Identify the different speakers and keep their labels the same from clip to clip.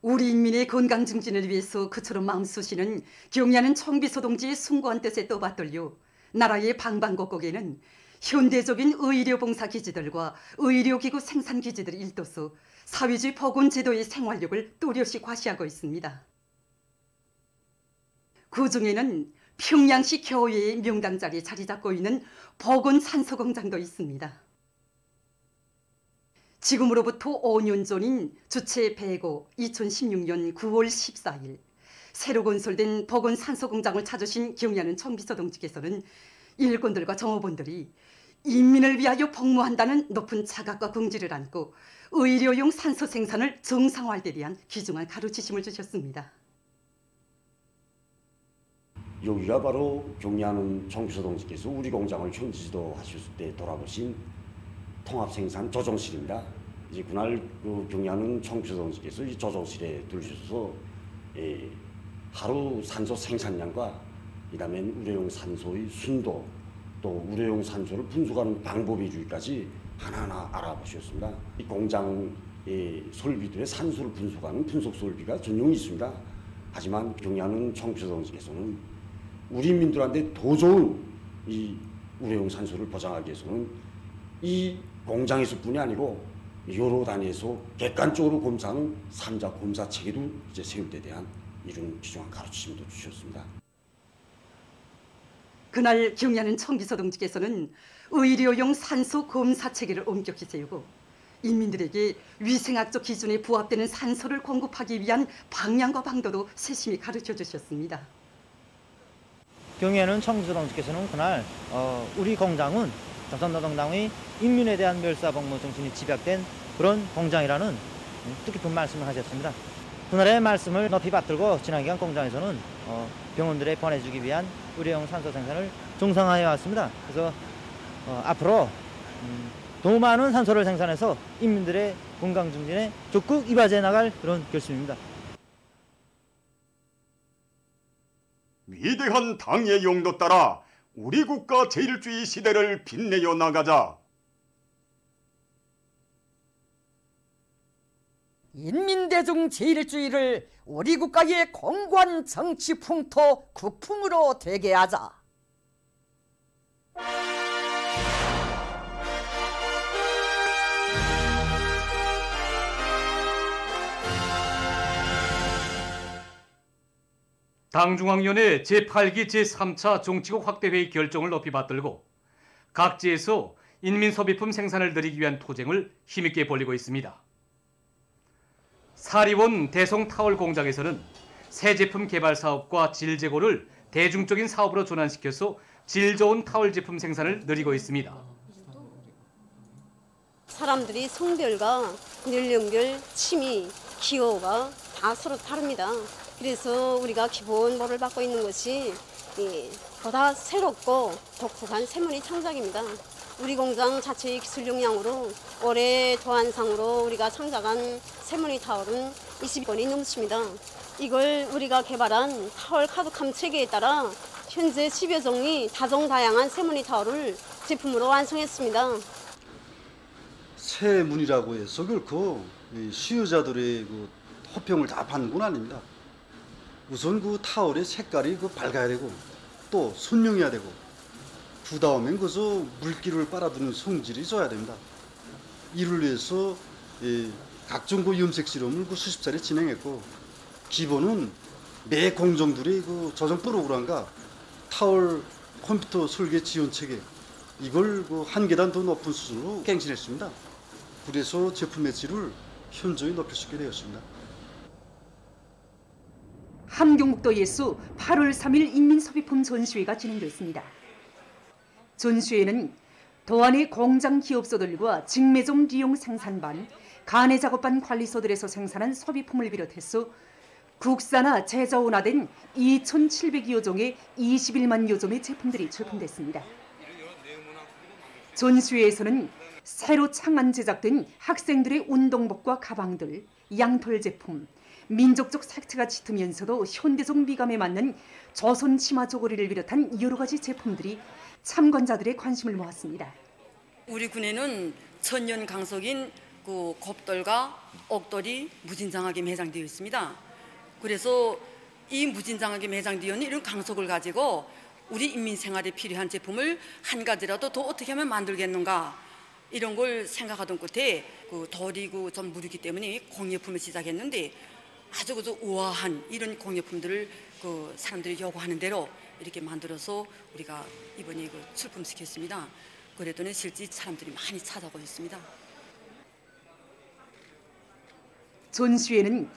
Speaker 1: 우리 인민의 건강 증진을 위해서 그처럼 마음쓰시는 경야는 청비서 동지의 숭고한 뜻에 떠받들려 나라의 방방곡곡에는 현대적인 의료봉사 기지들과 의료기구 생산 기지들이 일떠서 사회주의 보건 제도의 생활력을 또렷이 과시하고 있습니다. 그 중에는 평양시 교외의 명당 자리에 자리 잡고 있는 보건 산소 공장도 있습니다. 지금으로부터 5년 전인 주체 105 2016년 9월 14일 새로 건설된 보건 산소 공장을 찾으신 경야는 청비서 동지께서는 일꾼들과 정호원들이 인민을 위하여 복무한다는 높은 자각과 긍지를 안고 의료용 산소 생산을 정상화할 때 대한 귀중한 가르치심을 주셨습니다.
Speaker 2: 여기가 바로 경야는 청비서 동지께서 우리 공장을 현지 지도하셨을 때 돌아보신 통합생산 조정실입니다. 이제 그날 그 경야는 청비서 동지께서 이 조정실에 들으셔서 하루 산소 생산량과 그다음에 우려용 산소의 순도 또 우려용 산소를 분석하는 방법에 주기까지 하나하나 알아보셨습니다. 이 공장의 설비들의 산소를 분석하는 분석 설비가 전용이 있습니다. 하지만 경야는 청비서 동지께서는 우리 민들한테 더 좋은 이 우려용 산소를 보장하기 위해서는 이 공장에서뿐이 아니고 여러 단위에서 객관적으로 검사하는 3자 검사 체계도 이제 세울 때 대한 이런 귀중한 가르침도 주셨습니다.
Speaker 1: 그날 경야는 청비서 동지께서는 의료용 산소 검사 체계를 엄격히 세우고 인민들에게 위생학적 기준에 부합되는 산소를 공급하기 위한 방향과 방도도 세심히 가르쳐 주셨습니다.
Speaker 3: 경야는 청비서 동지께서는 그날 우리 공장은 조선노동당의 인민에 대한 멸사복무 정신이 집약된 그런 공장이라는 뜻깊은 말씀을 하셨습니다. 그날의 말씀을 높이 받들고 지난 기간 공장에서는 병원들에 보내주기 위한 의료용 산소 생산을 정상화해 왔습니다. 그래서 앞으로 더 많은 산소를 생산해서 인민들의 건강 증진에 적극 이바지해 나갈 그런 결심입니다.
Speaker 4: 위대한 당의 용도 따라 우리 국가 제일주의 시대를 빛내어 나가자.
Speaker 5: 인민대중 제일주의를 우리 국가의 공관 정치 풍토 국풍으로 되게 하자.
Speaker 6: 당중앙위원회 제8기 제3차 정치국 확대회의 결정을 높이 받들고 각지에서 인민소비품 생산을 늘리기 위한 투쟁을 힘있게 벌이고 있습니다. 사리원 대성타월 공장에서는 새 제품 개발 사업과 질 제고를 대중적인 사업으로 전환시켜서 질 좋은 타월 제품 생산을 늘리고 있습니다.
Speaker 7: 사람들이 성별과 연령별, 취미, 기호가 다 서로 다릅니다. 그래서 우리가 기본모를 받고 있는 것이 보다 새롭고 독특한 세문의 창작입니다. 우리 공장 자체의 기술 역량으로 올해 도안상으로 우리가 창작한 세문의 타월은 20건이 넘습니다. 이걸 우리가 개발한 타월 카드캄 체계에 따라 현재 10여 종의 다종다양한 세문의 타월을 제품으로 완성했습니다.
Speaker 8: 세문이라고 해서 결코 수요자들의 그 호평을 다 받는 건 아닙니다. 우선 그 타월의 색깔이 밝아야 되고 또 선명해야 되고 그 다음엔 그저 물기를 빨아들이는 성질이 있어야 됩니다. 이를 위해서 각종 그 염색 실험을 수십 차례 진행했고 기본은 매 공정들이 그 조정 프로그램과 타월 컴퓨터 설계 지원 체계 이걸 한 계단 더 높은 수준으로 갱신했습니다. 그래서 제품의 질을 현저히 높일 수 있게 되었습니다.
Speaker 1: 함경북도에서 8월 3일 인민소비품 전시회가 진행됐습니다. 전시회는 도안의 공장 기업소들과 직매점 리용 생산반, 간해 작업반 관리소들에서 생산한 소비품을 비롯해서 국산화 제조원화된 2,700여 종의 21만 점의 제품들이 출품됐습니다. 전시회에서는 새로 창안 제작된 학생들의 운동복과 가방들, 양털 제품, 민족적 색채가 짙으면서도 현대적 미감에 맞는 조선 치마 조거리를 비롯한 여러 가지 제품들이 참관자들의 관심을 모았습니다.
Speaker 9: 우리 군에는 천년 강속인 그 곱돌과 옥돌이 무진장하게 매장되어 있습니다. 그래서 이 무진장하게 매장되어 있는 이런 강석을 가지고 우리 인민 생활에 필요한 제품을 한 가지라도 더 어떻게 하면 만들겠는가 이런 걸 생각하던 끝에 그 돌이 그 좀 무르기 때문에 공예품을 시작했는데 아주 그저 우아한 이런 공예품들을 그 사람들이 요구하는 대로 이렇게 만들어서 우리가 이번에 그 출품시켰습니다. 그랬더니 실제 사람들이 많이 찾아오고 있습니다.
Speaker 1: 전시회는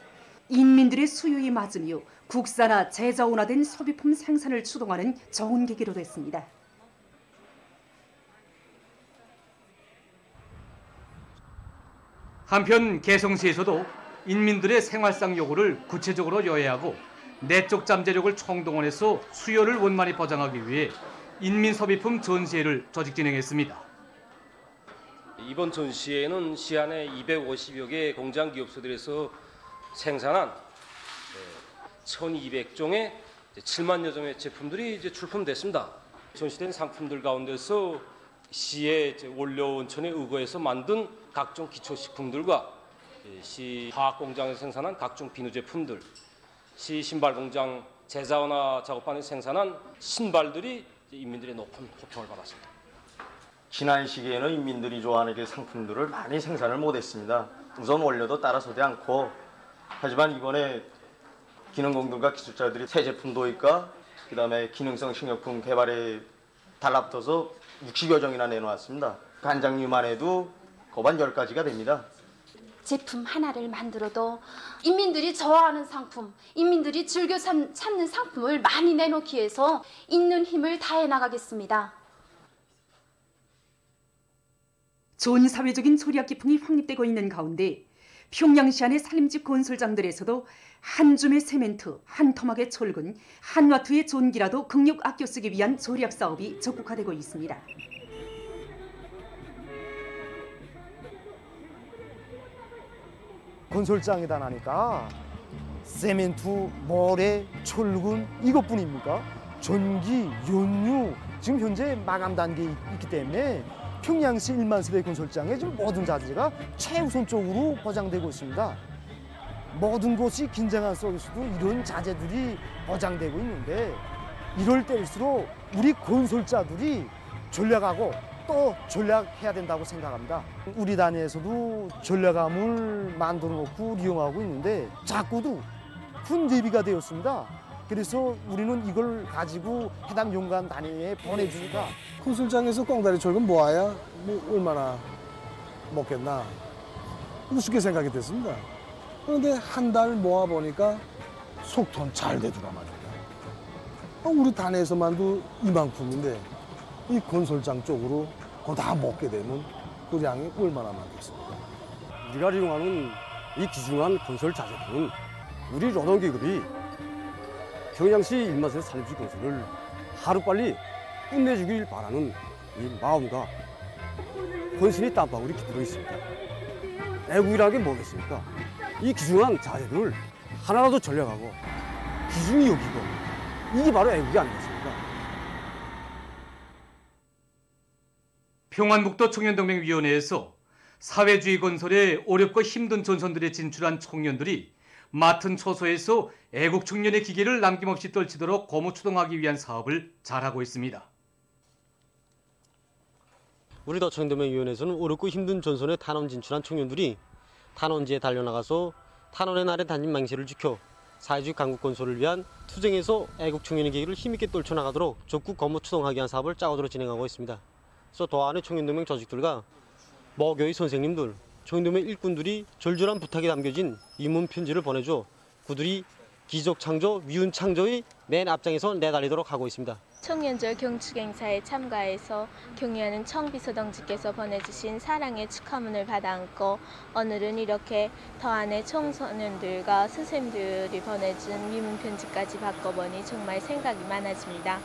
Speaker 1: 인민들의 수요에 맞으며 국산화 제자원화된 소비품 생산을 추동하는 좋은 계기로 됐습니다.
Speaker 6: 한편 개성시에서도 인민들의 생활상 요구를 구체적으로 요해하고 내적 잠재력을 총동원해서 수요를 원만히 보장하기 위해 인민소비품 전시회를 조직 진행했습니다.
Speaker 10: 이번 전시회는 시안에 250여 개 공장 기업소들에서 생산한 1,200종의 7만여 종의 제품들이 이제 출품됐습니다. 전시된 상품들 가운데서 시의 원료 원천에 의거해서 만든 각종 기초식품들과 시 화학공장에서 생산한 각종 비누 제품들, 시 신발공장 제자원화 작업반에서 생산한 신발들이 인민들의 높은 호평을 받았습니다.
Speaker 11: 지난 시기에는 인민들이 좋아하는 그 상품들을 많이 생산을 못했습니다. 우선 원료도 따라서지 않고, 하지만 이번에 기능공들과 기술자들이 새 제품 도입과 그다음에 기능성 식료품 개발에 달라붙어서 60여 종이나 내놓았습니다. 간장류만 해도 거반 10가지가 됩니다.
Speaker 12: 제품 하나를 만들어도 인민들이 좋아하는 상품, 인민들이 즐겨 찾는 상품을 많이 내놓기 위해서 있는 힘을 다해 나가겠습니다.
Speaker 1: 좋은 사회적인 조리학기풍이 확립되고 있는 가운데 평양시 안의 살림집 건설장들에서도 한 줌의 세멘트, 한 토막의 철근, 한 와트의 전기라도 극력 아껴 쓰기 위한 조리학 사업이 적극화되고 있습니다.
Speaker 13: 건설장이다 나니까 세멘트, 모래, 철근 이것뿐입니까? 전기, 연유 지금 현재 마감 단계에 있기 때문에 평양시 1만 세대 건설장의 지금 모든 자재가 최우선적으로 보장되고 있습니다. 모든 곳이 긴장한 속에서도 이런 자재들이 보장되고 있는데 이럴 때일수록 우리 건설자들이 전략하고 또 전략해야 된다고 생각합니다. 우리 단위에서도 전략함을 만들어 놓고 이용하고 있는데 자꾸도 큰 대비가 되었습니다. 그래서 우리는 이걸 가지고 해당 용관 단위에 보내주니까
Speaker 14: 건설장에서 꽁다리 철근 모아야 뭐 얼마나 먹겠나 우습게 생각이 됐습니다. 그런데 한 달 모아보니까 속돈 잘 되더라 말이야. 우리 단에서만도 이만큼인데 이 건설장 쪽으로 그거 다 먹게 되면 그 양이 얼마나 많겠습니까?
Speaker 15: 우리가 이용하는 이 귀중한 건설 자재들은 우리 노동계급이 평양시 1만세 살림집 건설을 하루빨리 끝내주길 바라는 이 마음과 헌신이 땀방울이 깃들어 있습니다. 애국이라는 게 뭐겠습니까? 이 귀중한 자재들을 하나라도 전략하고 귀중히 여기고 이게 바로 애국이 아니겠습니까?
Speaker 6: 평안북도 청년동맹위원회에서 사회주의 건설에 어렵고 힘든 전선들에 진출한 청년들이 맡은 초소에서 애국 청년의 기계를 남김없이 떨치도록 고무 추동하기 위한 사업을 잘하고 있습니다.
Speaker 16: 우리 청년동맹위원회에서는 어렵고 힘든 전선에 탄원 진출한 청년들이 탄원지에 달려나가서 탄원의 날에 단임 망실을 지켜 사회주의 강국 건설을 위한 투쟁에서 애국 청년의 기회를 힘있게 떨쳐나가도록 적극 고무 추동하기 위한 사업을 짜고들어 진행하고 있습니다. 그래서 도안의 청년동맹 조직들과 모교의 선생님들, 청년동맹 일꾼들이 절절한 부탁이 담겨진 이문 편지를 보내줘 그들이 기적 창조, 위훈 창조의 맨 앞장에서 내달리도록 하고 있습니다.
Speaker 17: 청년절 경축 행사에 참가해서 경의하는 청비서 동지께서 보내주신 사랑의 축하문을 받아 안고 오늘은 이렇게 더안의 청소년들과 선생님들이 보내준 미문 편지까지 바꿔보니 정말 생각이 많아집니다.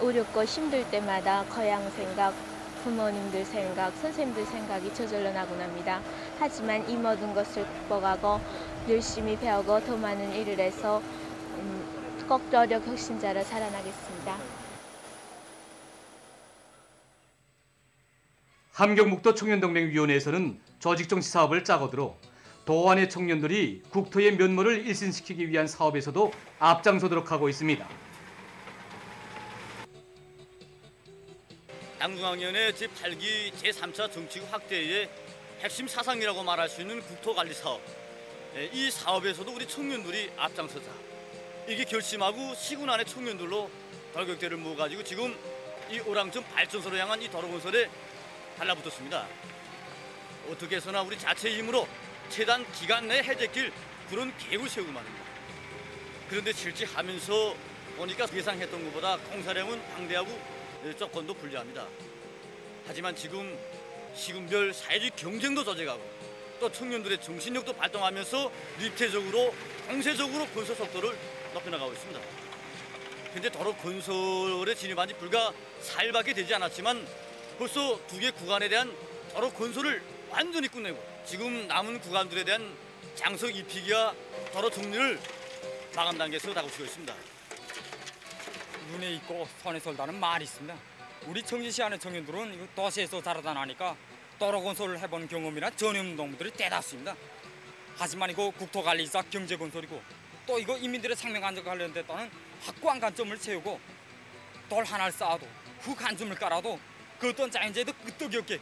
Speaker 17: 어렵고 힘들 때마다 고향 생각, 부모님들 생각, 선생님들 생각이 저절로 나곤 합니다. 하지만 이 모든 것을 극복하고 열심히 배우고 더 많은 일을 해서 꼭 노력 혁신자로 살아나겠습니다.
Speaker 6: 함경북도 청년동맹위원회에서는 조직정치 사업을 짜고들어 도안의 청년들이 국토의 면모를 일신시키기 위한 사업에서도 앞장서도록 하고 있습니다.
Speaker 18: 당중앙위원회 제8기 제3차 정치구 확대의 핵심 사상이라고 말할 수 있는 국토관리 사업. 이 사업에서도 우리 청년들이 앞장서자. 이게 결심하고 시군 안의 청년들로 돌격대를 모아가지고 지금 이 오랑천 발전소로 향한 이 도로 건설에 달라붙었습니다. 어떻게 해서나 우리 자체의 힘으로 최단 기간 내에 해제길 그런 계획을 세우고 말입니다. 그런데 실제 하면서 보니까 예상했던 것보다 공사량은 방대하고 조건도 불리합니다. 하지만 지금 시군별 사회적 경쟁도 저직하고 또 청년들의 정신력도 발동하면서 입체적으로 공세적으로 건설 속도를 높여나가고 있습니다. 현재 도로 건설에 진입한 지 불과 4일밖에 되지 않았지만 벌써 2개 구간에 대한 도로 건설을 완전히 끝내고 지금 남은 구간들에 대한 장석 입히기와 도로 정리를 마감 단계에서 다가오고 있습니다.
Speaker 19: 눈에 있고 손에 sol다는 말이 있습니다. 우리 청진시 안의 청년들은 이거 도시에서 자라다 나니까 도로 건설을 해본 경험이나 전염 농부들이 대다수입니다. 하지만 이거 국토관리사 경제건설이고 또 이거 인민들의 생명 안전과 관련됐다는 확고한 관점을 세우고 돌 하나를 쌓아도 훅 한 줌을 깔아도 그 어떤 자연재해도 끄떡이 없게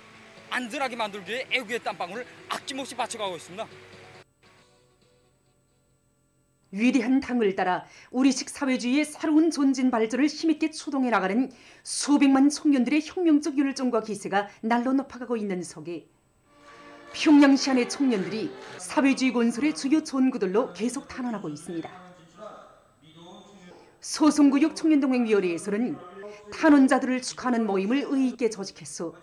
Speaker 19: 안전하게 만들기 위해 애국의 땀방울을 아낌없이 바쳐가고 있습니다.
Speaker 1: 위대한 당을 따라 우리식 사회주의의 새로운 전진 발전을 힘있게 추동해 나가는 수백만 청년들의 혁명적 열정과 기세가 날로 높아가고 있는 속에 평양시 안의 청년들이 사회주의 건설의 주요 전구들로 계속 탄원하고 있습니다. 소송구역 청년동맹위원회에서는 탄원자들을 축하하는 모임을 의의 있게 조직했어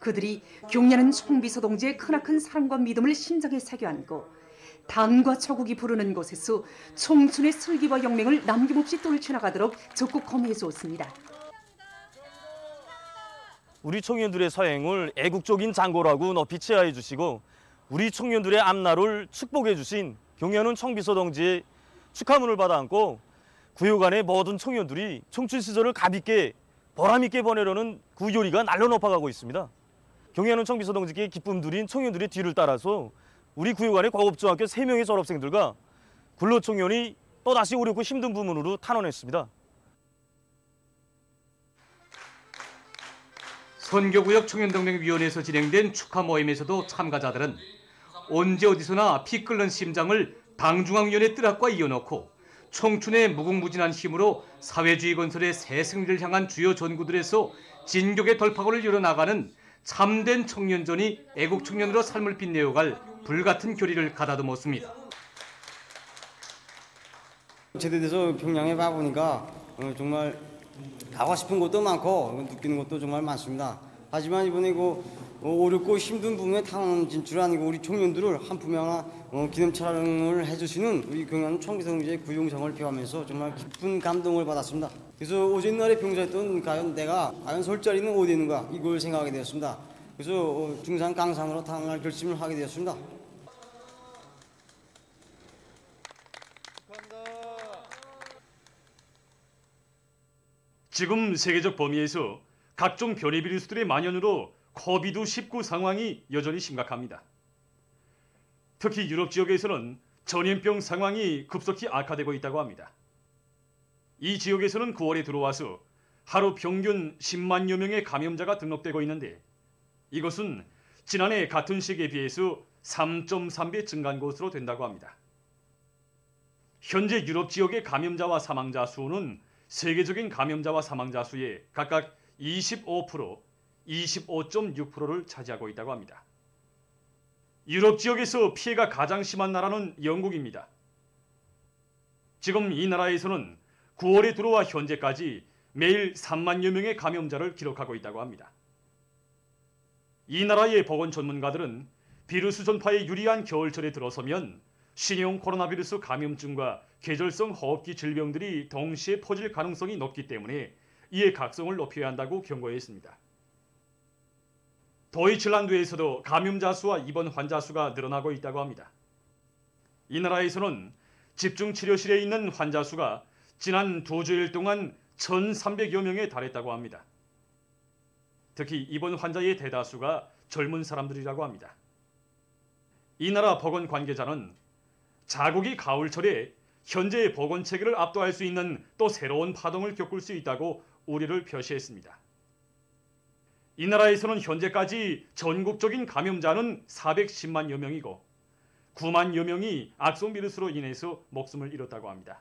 Speaker 1: 그들이 경려는 총비서동지의 크나큰 사랑과 믿음을 심장에 새겨안고 당과 조국이 부르는 곳에서 청춘의 슬기와 영맹을 남김없이 떨쳐나가도록 적극 검해해 주었습니다.
Speaker 20: 우리 청년들의 사행을 애국적인 장고라고 높이 치하해 주시고 우리 청년들의 앞날을 축복해 주신 경연은 총비서동지의 축하문을 받아 안고 구역 안의 모든 청년들이 청춘 시절을 가볍게 보람있게 보내려는 그 요리가 날로 높아가고 있습니다. 경연은 총비서동지께 기쁨 누린 청년들의 뒤를 따라서 우리 구역 안의 고급중학교 3명의 졸업생들과 근로청년이 또다시 어렵고 힘든 부문으로 탄원했습니다.
Speaker 6: 선교구역 청년동맹위원회에서 진행된 축하 모임에서도 참가자들은 언제 어디서나 피 끓는 심장을 당중앙위원회 뜻앞과 이어놓고 청춘의 무궁무진한 힘으로 사회주의 건설의 새 승리를 향한 주요 전구들에서 진격의 돌파구를 열어나가는 참된 청년전이 애국 청년으로 삶을 빛내어갈 불같은 교리를 가다듬었습니다.
Speaker 21: 제대돼서 평양에 가보니까 정말 가고 싶은 곳도 많고 느끼는 것도 정말 많습니다. 하지만 이번에 어렵고 힘든 부분에 탄원 진출한 우리 청년들을 한 품에 하나 기념 촬영을 해주시는 우리 경연 총비서동지의 구용성을 표하면서 정말 깊은 감동을 받았습니다. 그래서 어제 날에 병사했던 과연 설 자리는 어디 있는가 이걸 생각하게 되었습니다. 그래서 중산 강산으로 탄원할 결심을 하게 되었습니다.
Speaker 22: 지금 세계적 범위에서 각종 변이 비루스들의 만연으로 코비드-19 상황이 여전히 심각합니다. 특히 유럽 지역에서는 전염병 상황이 급속히 악화되고 있다고 합니다. 이 지역에서는 9월에 들어와서 하루 평균 10만여 명의 감염자가 등록되고 있는데 이것은 지난해 같은 시기에 비해서 3.3배 증가한 것으로 된다고 합니다. 현재 유럽 지역의 감염자와 사망자 수는 세계적인 감염자와 사망자 수의 각각 25%, 25.6%를 차지하고 있다고 합니다. 유럽 지역에서 피해가 가장 심한 나라는 영국입니다. 지금 이 나라에서는 9월에 들어와 현재까지 매일 3만여 명의 감염자를 기록하고 있다고 합니다. 이 나라의 보건 전문가들은 비루스 전파에 유리한 겨울철에 들어서면 신형 코로나 비루스 감염증과 계절성 호흡기 질병들이 동시에 퍼질 가능성이 높기 때문에 이의 각성을 높여야 한다고 경고했습니다. 도이칠란드에서도 감염자 수와 입원 환자 수가 늘어나고 있다고 합니다. 이 나라에서는 집중치료실에 있는 환자 수가 지난 2주일 동안 1,300여 명에 달했다고 합니다. 특히 입원 환자의 대다수가 젊은 사람들이라고 합니다. 이 나라 보건 관계자는 자국이 가을철에 현재의 보건 체계를 압도할 수 있는 또 새로운 파동을 겪을 수 있다고 우려를 표시했습니다. 이 나라에서는 현재까지 전국적인 감염자는 410만여 명이고 9만여 명이 악성 비루스로 인해서 목숨을 잃었다고 합니다.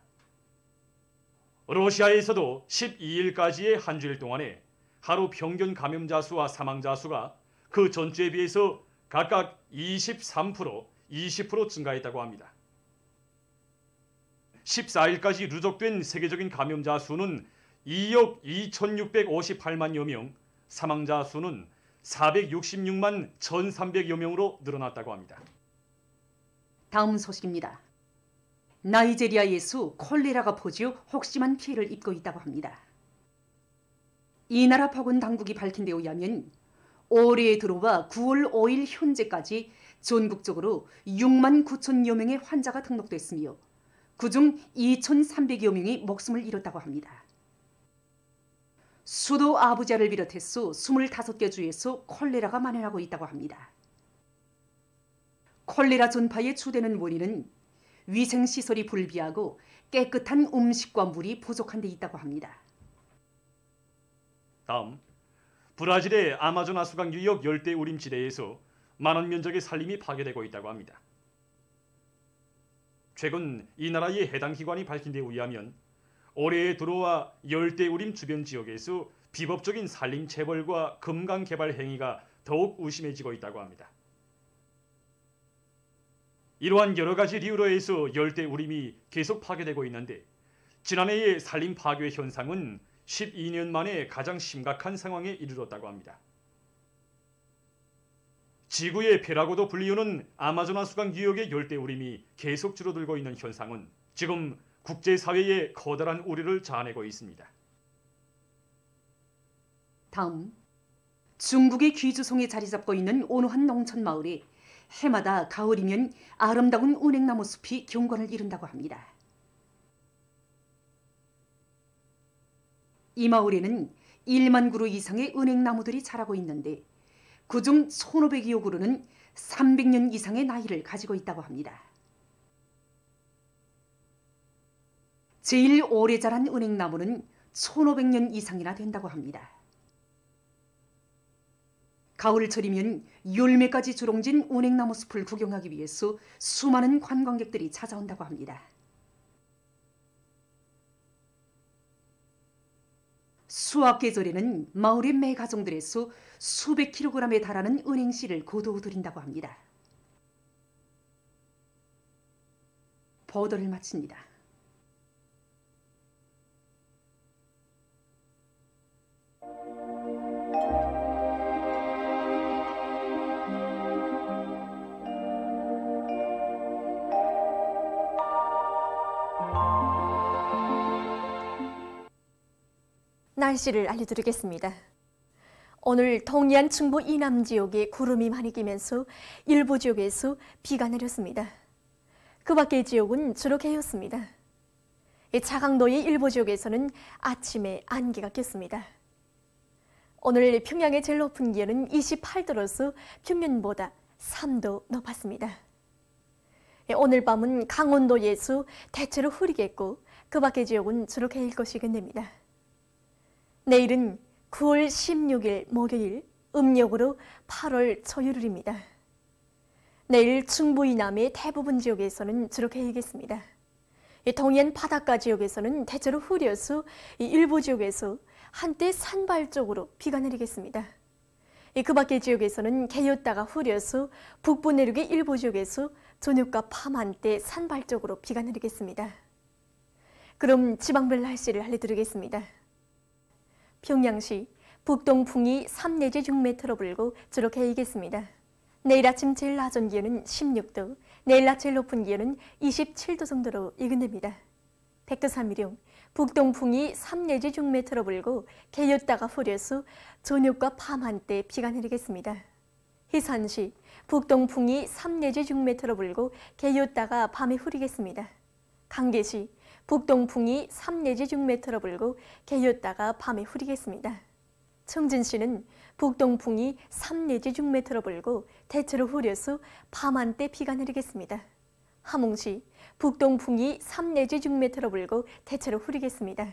Speaker 22: 러시아에서도 12일까지의 한 주일 동안에 하루 평균 감염자 수와 사망자 수가 그 전주에 비해서 각각 23%, 20% 증가했다고 합니다. 14일까지 누적된 세계적인 감염자 수는 2억 2,658만여 명, 사망자 수는 466만 1,300여 명으로 늘어났다고 합니다.
Speaker 1: 다음 소식입니다. 나이제리아에서 콜레라가 퍼져 혹심한 피해를 입고 있다고 합니다. 이 나라 보건당국이 밝힌 데 의하면 올해 들어와 9월 5일 현재까지 전국적으로 6만 9천여 명의 환자가 등록됐으며 그중 2,300여 명이 목숨을 잃었다고 합니다. 수도 아부자를 비롯해서 25개 주에서 콜레라가 만연하고 있다고 합니다. 콜레라 전파의 주되는 원인은 위생시설이 불비하고 깨끗한 음식과 물이 부족한 데 있다고 합니다.
Speaker 22: 다음, 브라질의 아마존 하수강 유역 열대우림지대에서 만원 면적의 산림이 파괴되고 있다고 합니다. 최근 이 나라의 해당 기관이 밝힌 데 의하면 올해에 들어와 열대우림 주변 지역에서 비법적인 산림 재벌과 금강 개발 행위가 더욱 의심해지고 있다고 합니다. 이러한 여러 가지 이유로 해서 열대우림이 계속 파괴되고 있는데 지난해의 산림 파괴 현상은 12년 만에 가장 심각한 상황에 이르렀다고 합니다. 지구의 폐라고도 불리우는 아마존 하수강 유역의 열대우림이 계속 줄어들고 있는 현상은 지금 국제사회에 커다란 우려를 자아내고 있습니다.
Speaker 1: 다음, 중국의 귀주송에 자리 잡고 있는 어느 한 농촌 마을에 해마다 가을이면 아름다운 은행나무 숲이 경관을 이룬다고 합니다. 이 마을에는 1만 그루 이상의 은행나무들이 자라고 있는데 그중 1,500여 그루는 300년 이상의 나이를 가지고 있다고 합니다. 제일 오래 자란 은행나무는 1,500년 이상이나 된다고 합니다. 가을철이면 열매까지 주렁진 은행나무 숲을 구경하기 위해서 수많은 관광객들이 찾아온다고 합니다. 수확 계절에는 마을의 매 가정들에서 수백 킬로그램에 달하는 은행씨를 거두어 들인다고 합니다. 보도를 마칩니다.
Speaker 2: 날씨를 알려드리겠습니다. 오늘 동해안 충북 이남 지역에 구름이 많이 끼면서 일부 지역에서 비가 내렸습니다. 그 밖의 지역은 주로 개였습니다. 자강도의 일부 지역에서는 아침에 안개가 꼈습니다. 오늘 평양의 제일 높은 기온은 28도로서 평년보다 3도 높았습니다. 오늘 밤은 강원도에서 대체로 흐리겠고 그 밖의 지역은 주로 개일 것이겠습니다. 내일은 9월 16일 목요일, 음력으로 8월 초율일입니다. 내일 충북 이남의 대부분 지역에서는 주로 개이겠습니다. 동해안 바닷가 지역에서는 대체로 흐려서 일부 지역에서 한때 산발 쪽으로 비가 내리겠습니다. 그 밖의 지역에서는 개였다가 흐려서 북부 내륙의 일부 지역에서 저녁과 밤 한때 산발 쪽으로 비가 내리겠습니다. 그럼 지방별 날씨를 알려드리겠습니다. 평양시 북동풍이 3 내지 6m로 불고 주로 개이겠습니다. 내일 아침 제일 낮은 기온은 16도, 내일 낮 제일 높은 기온은 27도 정도로 예견됩니다. 백두산미령 북동풍이 3 내지 6m로 불고 개였다가 흐려서 저녁과 밤 한때 비가 내리겠습니다. 희산시 북동풍이 3 내지 6m로 불고 개였다가 밤에 흐리겠습니다. 강계시 북동풍이 3 내지 6m로 불고 개였다가 밤에 흐리겠습니다. 청진시는 북동풍이 3 내지 6m 불고 대체로 흐려서 밤한때 비가 내리겠습니다. 함흥시 북동풍이 3 내지 6m 불고 대체로 흐리겠습니다.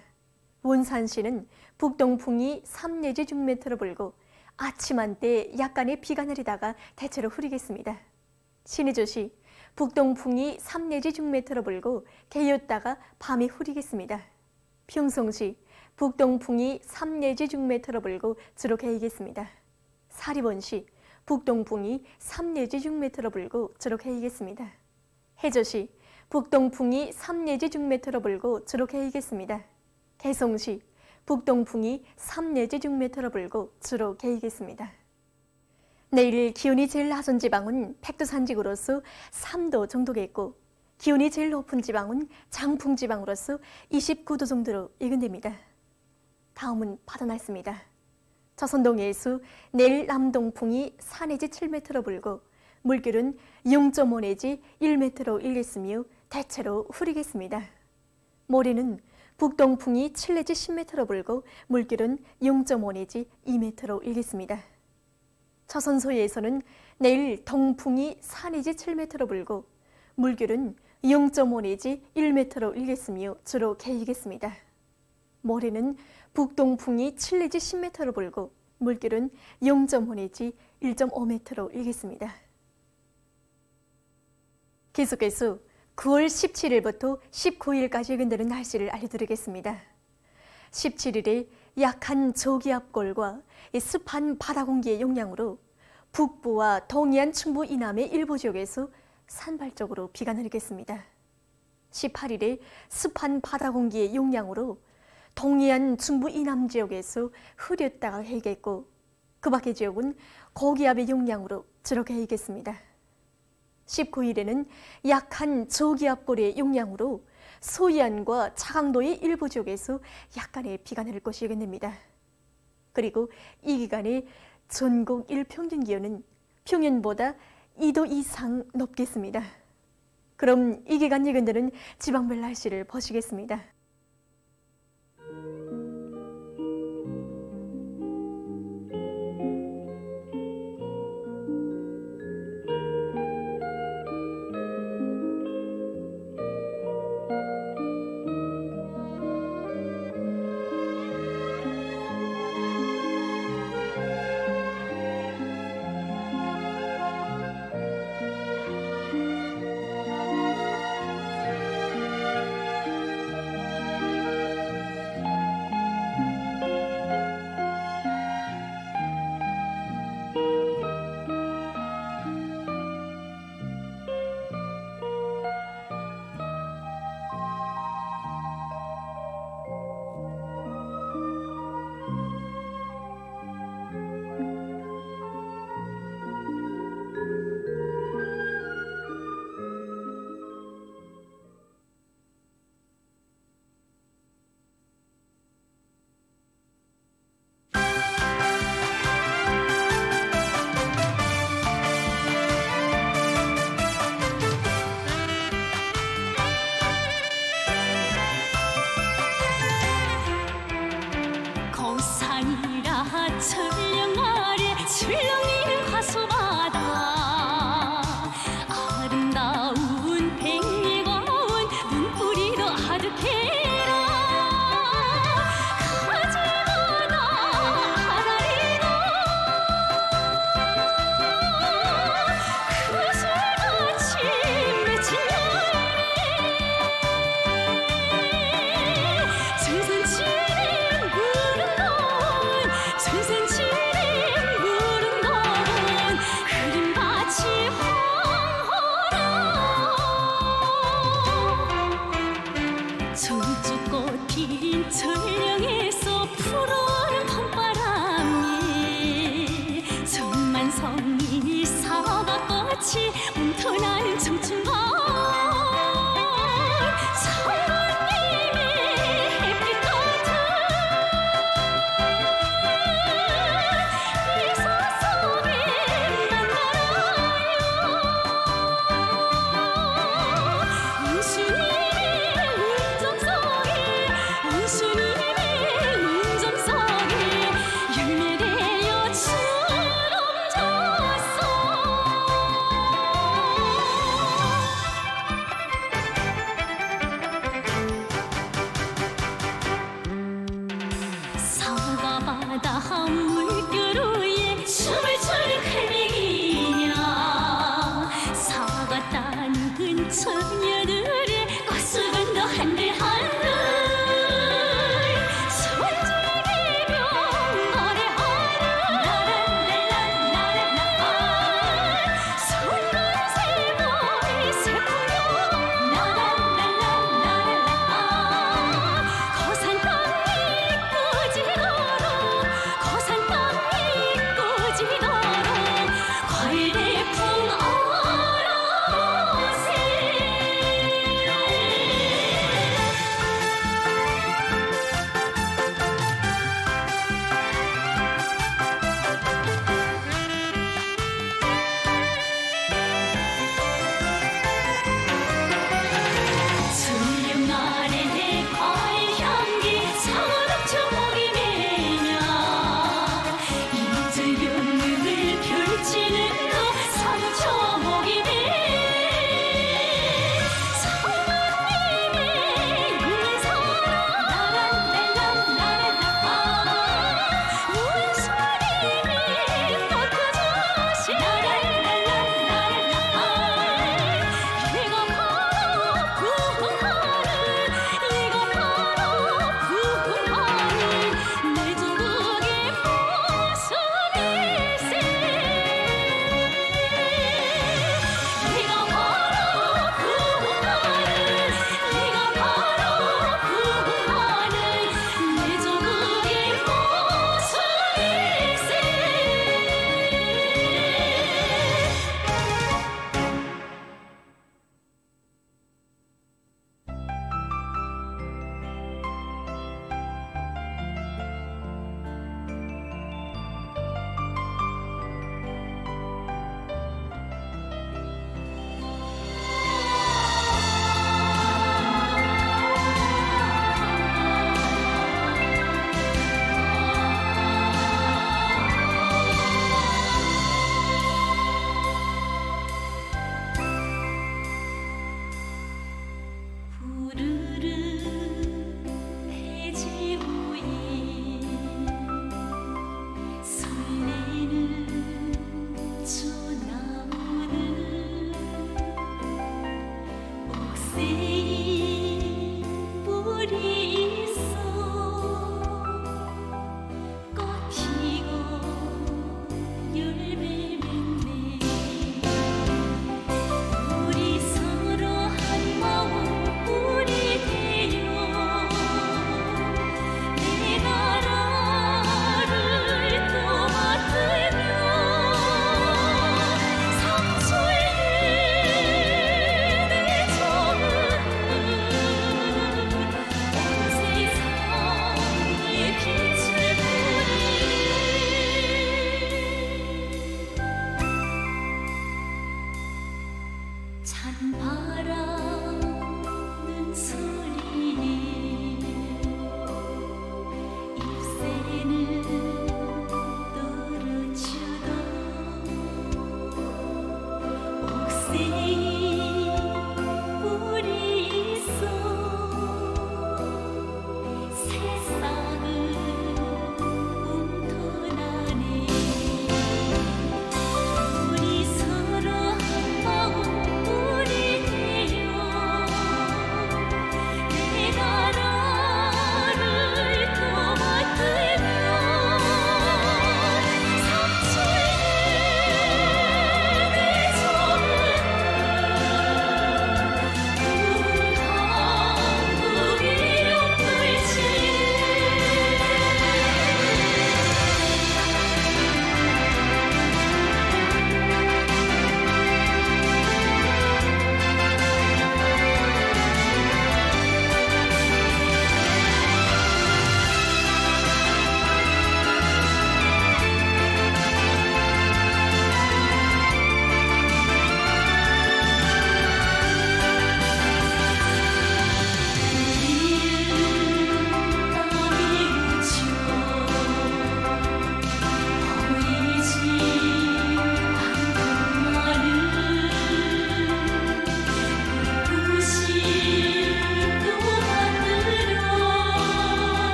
Speaker 2: 원산시는 북동풍이 3 내지 6m 불고 아침 한때 약간의 비가 내리다가 대체로 흐리겠습니다. 신의주시 북동풍이 3 내지 6m 불고 개였다가 밤이 흐리겠습니다. 평성시 북동풍이 3 내지 6m 불고 주로 개이겠습니다. 사리본시 북동풍이 3 내지 6m 불고 주로 개이겠습니다. 해저시 북동풍이 3 내지 6m 불고 주로 개이겠습니다. 개성시 북동풍이 3 내지 6m 불고 주로 개이겠습니다. 내일 기온이 제일 낮은 지방은 백두산지구로서 3도 정도겠고 기온이 제일 높은 지방은 장풍지방으로서 29도 정도로 예견됩니다. 다음은 바다 날씨입니다. 조선동해에서 내일 남동풍이 4 내지 7m 불고 물결은 0.5 내지 1m로 일겠으며 대체로 흐리겠습니다. 모레는 북동풍이 7 내지 10m 불고 물결은 0.5 내지 2m로 일겠습니다. 조선소에서는 내일 동풍이 4 내지 7m 불고 물결은 0.5 내지 1m로 일겠으며 주로 개이겠습니다. 모레는 북동풍이 7 내지 10m로 불고 물결은 0.5 내지 1.5m로 일겠습니다. 계속해서 9월 17일부터 19일까지 예견되는 날씨를 알려드리겠습니다. 17일에 약한 저기압골과 습한 바다 공기의 영향으로 북부와 동해안 충북 이남의 일부 지역에서 산발적으로 비가 내리겠습니다. 18일에 습한 바다 공기의 영향으로 동해안 중부 이남 지역에서 흐렸다가 해겠고 그 밖의 지역은 고기압의 영향으로 주로 개이겠습니다. 19일에는 약한 저기압골의 영향으로 소해안과 차강도의 일부 지역에서 약간의 비가 내릴 것이 예견됩니다. 그리고 이 기간에 전국 일평균 기온은 평년보다 2도 이상 높겠습니다. 그럼 이 기간 예견되는 지방별 날씨를 보시겠습니다.
Speaker 3: 예수님의 운전 속에 열매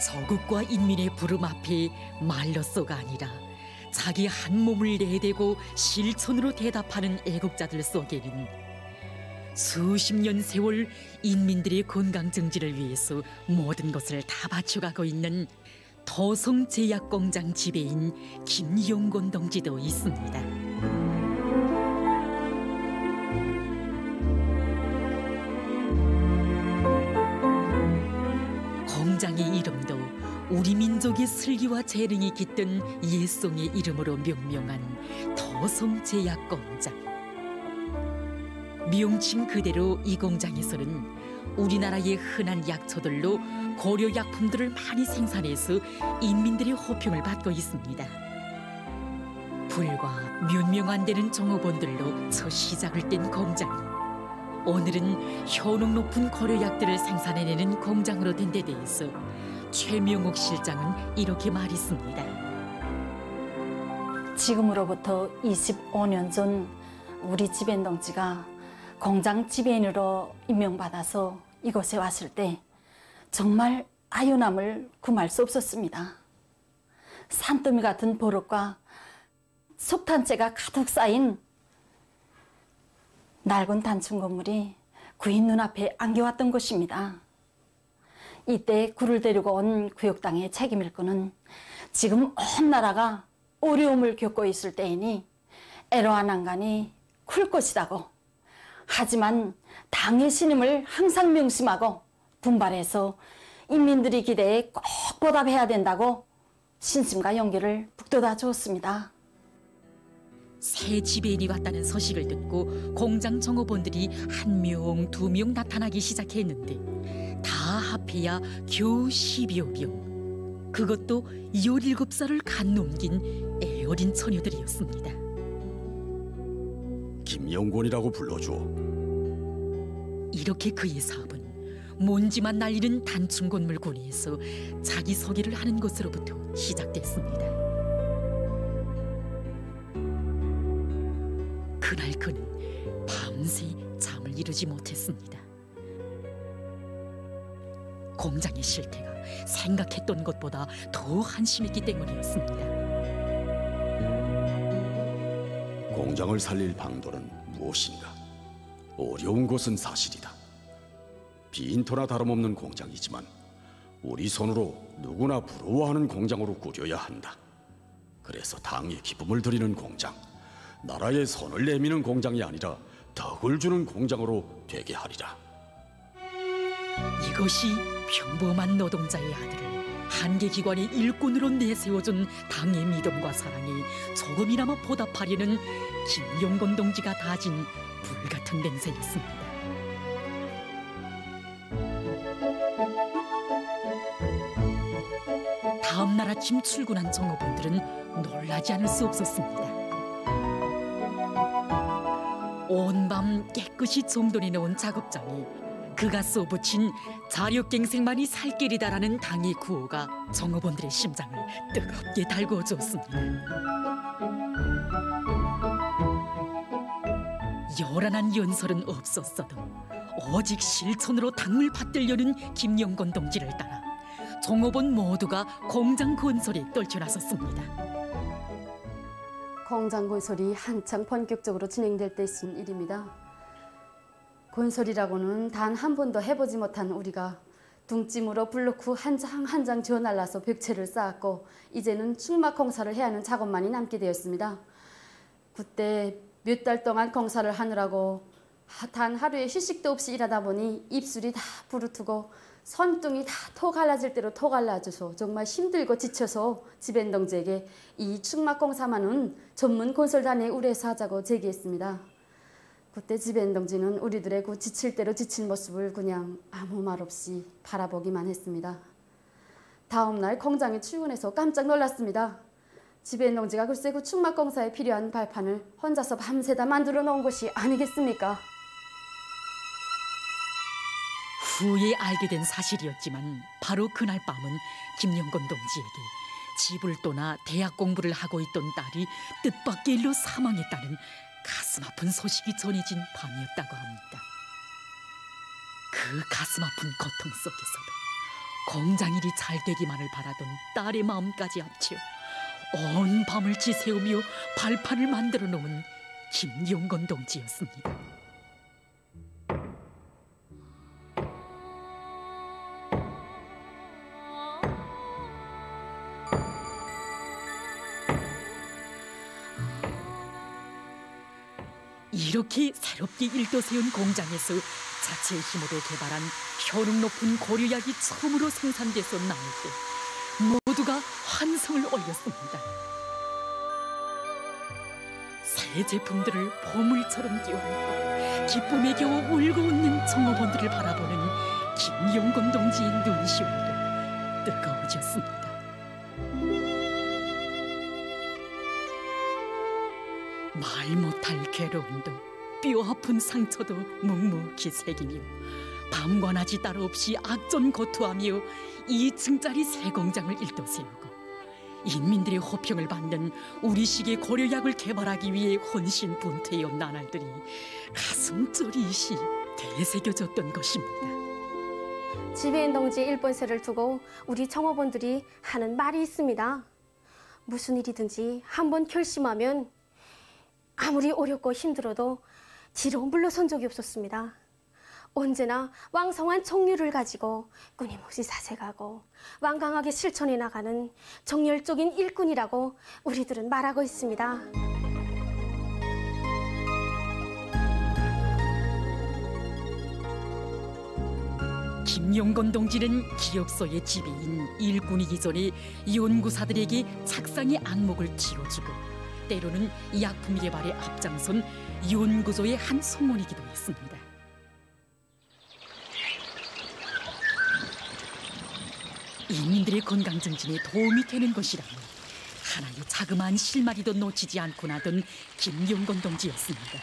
Speaker 3: 서국과 인민의 부름 앞에 말로써가 아니라 자기 한 몸을 내대고 실천으로 대답하는 애국자들 속에는 수십 년 세월 인민들의 건강 증진을 위해서 모든 것을 다 바쳐가고 있는 더성제약공장 지배인 김용곤 동지도 있습니다. 공장의 이름도 우리 민족의 슬기와 재능이 깃든 옛송의 이름으로 명명한 더성제약공장. 명칭 그대로 이 공장에서는 우리나라의 흔한 약초들로 고려약품들을 많이 생산해서 인민들의 호평을 받고 있습니다. 불과 몇 명 안 되는 종업원들로 첫 시작을 뗀 공장이 오늘은 효능 높은 고려약들을 생산해내는 공장으로 된 데 대해서 최명옥 실장은 이렇게 말했습니다.
Speaker 4: 지금으로부터 25년 전 우리 지배인동지가 공장 지배인으로 임명받아서 이곳에 왔을 때 정말 아유남을 금할 수 없었습니다. 산더미 같은 버릇과 석탄재가 가득 쌓인 낡은 단층 건물이 구인 눈앞에 안겨왔던 것입니다. 이때 구를 데리고 온 구역당의 책임일 거는 지금 온 나라가 어려움을 겪고 있을 때이니 애로와 난간이 클 것이라고. 하지만 당의 신임을 항상 명심하고 분발해서 인민들의 기대에 꼭 보답해야 된다고 신심과 용기를 북돋아 주었습니다.
Speaker 3: 새 지배인이 왔다는 소식을 듣고 공장 종업원들이 1명, 2명 나타나기 시작했는데 다 합해야 겨우 10여 명. 그것도 17살을 간 넘긴 애어린 처녀들이었습니다.
Speaker 23: 김용곤이라고 불러줘.
Speaker 3: 이렇게 그의 사업은 먼지만 날리는 단층 건물 고리에서 자기소개를 하는 것으로부터 시작됐습니다. 그날 그는 밤새 잠을 이루지 못했습니다. 공장의 실태가 생각했던 것보다 더 한심했기 때문이었습니다.
Speaker 23: 공장을 살릴 방도는 무엇인가? 어려운 것은 사실이다. 빈터나 다름없는 공장이지만 우리 손으로 누구나 부러워하는 공장으로 꾸려야 한다. 그래서 당의 기쁨을 드리는 공장, 나라의 선을 내미는 공장이 아니라 덕을 주는 공장으로 되게 하리라.
Speaker 3: 이것이 평범한 노동자의 아들을 한계기관의 일꾼으로 내세워준 당의 믿음과 사랑에 조금이나마 보답하려는 김용곤 동지가 다진 불같은 맹세였습니다. 다음 날 아침 출근한 종업원들은 놀라지 않을 수 없었습니다. 온 밤 깨끗이 정돈해 놓은 작업장이 그가 쏘붙인 자력갱생만이 살 길이다라는 당의 구호가 종업원들의 심장을 뜨겁게 달구어주었습니다. 요란한 연설은 없었어도 오직 실천으로 당을 받들려는 김용곤 동지를 따라 종업원 모두가 공장 건설에 떨쳐나섰습니다.
Speaker 24: 공장 건설이 한창 본격적으로 진행될 때 있은 일입니다. 건설이라고는 단 한 번도 해보지 못한 우리가 둥찜으로 블록 한 장 한 장 지어날라서 벽체를 쌓았고 이제는 축막 공사를 해야 하는 작업만이 남게 되었습니다. 그때 몇 달 동안 공사를 하느라고 단 하루에 휴식도 없이 일하다 보니 입술이 다 부르트고 손등이 다 토 갈라질 대로 토 갈라져서 정말 힘들고 지쳐서 지배인동지에게 이 축막 공사만은 전문 건설단에 의뢰해서 하자고 제기했습니다. 그때 지배인동지는 우리들의 그 지칠 대로 지친 모습을 그냥 아무 말 없이 바라보기만 했습니다. 다음 날 공장에 출근해서 깜짝 놀랐습니다. 지배인동지가 글쎄 그 축막 공사에 필요한 발판을 혼자서 밤새다 만들어 놓은 것이 아니겠습니까?
Speaker 3: 후에 알게 된 사실이었지만 바로 그날 밤은 김용곤 동지에게 집을 떠나 대학 공부를 하고 있던 딸이 뜻밖의 일로 사망했다는 가슴 아픈 소식이 전해진 밤이었다고 합니다. 그 가슴 아픈 고통 속에서도 공장 일이 잘 되기만을 바라던 딸의 마음까지 합쳐 온 밤을 지새우며 발판을 만들어 놓은 김용건 동지였습니다. 이렇게 새롭게 일도세운 공장에서 자체의 힘으로 개발한 효능 높은 고려약이 처음으로 생산돼서 나올 때 모두가 환성을 올렸습니다. 새 제품들을 보물처럼 끼워안고 기쁨에 겨워 울고 웃는 종업원들을 바라보는 김용건 동지의 눈시울도 뜨거워졌습니다. 말 못할 괴로움도 뼈아픈 상처도 묵묵히 새기며 밤과 낮이 따로 없이 악전고투하며 2층짜리 새 공장을 일도세우고 인민들의 호평을 받는 우리식의 고려약을 개발하기 위해 헌신분투해온 나날들이 가슴 저리시 되새겨졌던 것입니다.
Speaker 5: 지배인 동지의 일본세를 두고 우리 청업원들이 하는 말이 있습니다. 무슨 일이든지 한번 결심하면 아무리 어렵고 힘들어도 뒤로 물러선 적이 없었습니다. 언제나 왕성한 청류를 가지고 끊임없이 사색하고 완강하게 실천해 나가는 정열적인 일꾼이라고 우리들은 말하고 있습니다.
Speaker 3: 김용건 동지는 기업소의 지배인 일꾼이기 전에 연구사들에게 착상의 안목을 쥐어주고 때로는 약품 개발에 앞장선 연구소의 한 성원이기도 했습니다. 인민들의 건강 증진에 도움이 되는 것이라면 하나의 자그마한 실마리도 놓치지 않고 나던 김용건 동지였습니다.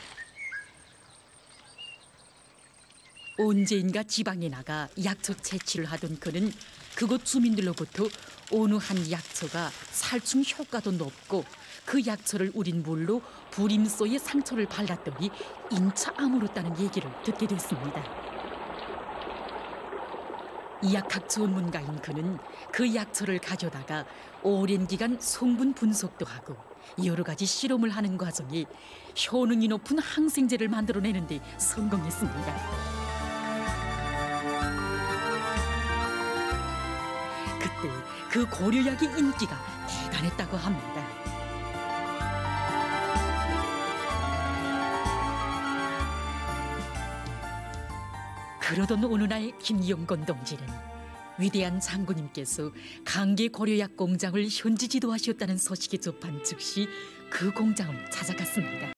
Speaker 3: 언제인가 지방에 나가 약초 채취를 하던 그는 그곳 주민들로부터 어느 한 약초가 살충 효과도 높고 그 약초를 우린 물로 불임소의 상처를 발랐더니 인차암으로다는 얘기를 듣게 됐습니다. 약학 전문가인 그는 그 약초를 가져다가 오랜 기간 성분 분석도 하고 여러 가지 실험을 하는 과정에 효능이 높은 항생제를 만들어내는 데 성공했습니다. 그때 그 고려약의 인기가 대단했다고 합니다. 그러던 어느 날 김용건 동지는 위대한 장군님께서 강계 고려약 공장을 현지 지도하셨다는 소식이 접한 즉시 그 공장을 찾아갔습니다.